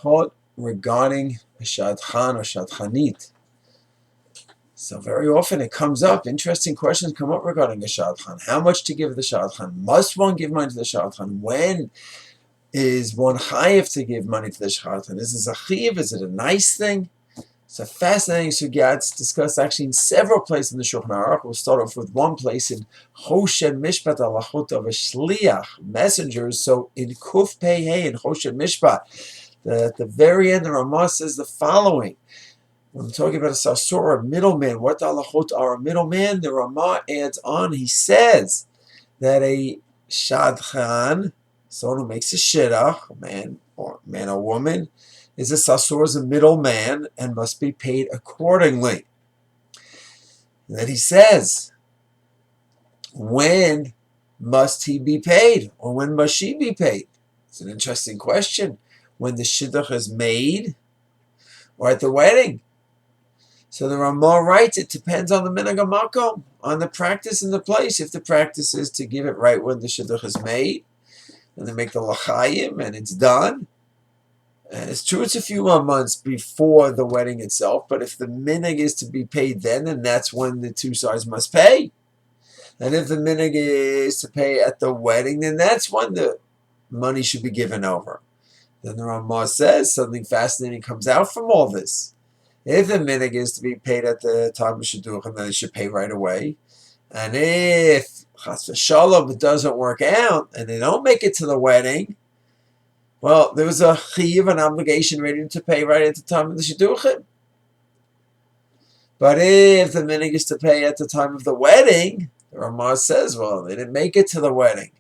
halachot regarding a Shadchan or Shadchanit. So very often it comes up, interesting questions come up regarding a Shadchan. How much to give the Shadchan? Must one give money to the Shadchan? When is one chayiv to give money to the Shadchan? Is this a chayiv? Is it a nice thing? It's a fascinating sugya. It's discussed actually in several places in the Shulchan Aruch. We'll start off with one place in Choshen Mishpat Alachot of a Shliach, messengers. So in Kuf Pei Hey in Choshen Mishpat, at the very end, the Ramah says the following. When we're talking about a sasur, a middleman, what the halachot are a middleman, the Ramah adds on, he says that a shadchan, someone who makes a shidduch, a man or woman, is a sasur, is a middleman, and must be paid accordingly. And then he says, when must he be paid, or when must she be paid? It's an interesting question. When the shidduch is made, or at the wedding. So the Ramah writes, it depends on the minhag makom, on the practice in the place. If the practice is to give it right when the shidduch is made, and they make the l'chaim, and it's done. And it's true, it's a few more months before the wedding itself, but if the minhag is to be paid then that's when the two sides must pay. And if the minhag is to pay at the wedding, then that's when the money should be given over. Then the Ramah says something fascinating comes out from all this. If the minhag is to be paid at the time of shidduchim, then they should pay right away. And if chas v'shalom it doesn't work out and they don't make it to the wedding, well, there was a chiyuv, an obligation ready to pay right at the time of the shidduchim. But if the minhag is to pay at the time of the wedding, the Ramah says, well, they didn't make it to the wedding,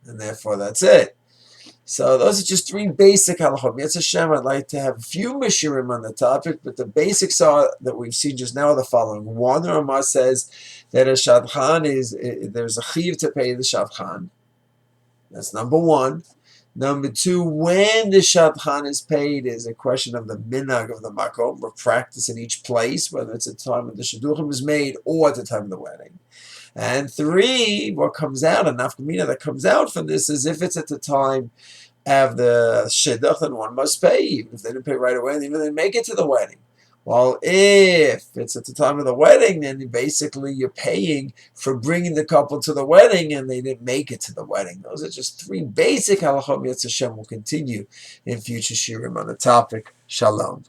and therefore that's it. So those are just three basic halachot. Yetz Hashem, I'd like to have a few mishurim on the topic, but the basics are that we've seen just now are the following. One, the Ramah says that a shadchan there's a chiv to pay the shadchan. That's number one. Number two, when the shadchan is paid is a question of the minhag of the makom, or practice in each place, whether it's at the time of the shidduchim is made or at the time of the wedding. And three, what comes out, a nafkamina that comes out from this is if it's at the time of the shidduch, then one must pay, even if they didn't pay right away, and even if they make it to the wedding. Well, if it's at the time of the wedding, then basically you're paying for bringing the couple to the wedding, and they didn't make it to the wedding. Those are just three basic halachot. Yetz Hashem will continue in future shiurim on the topic. Shalom.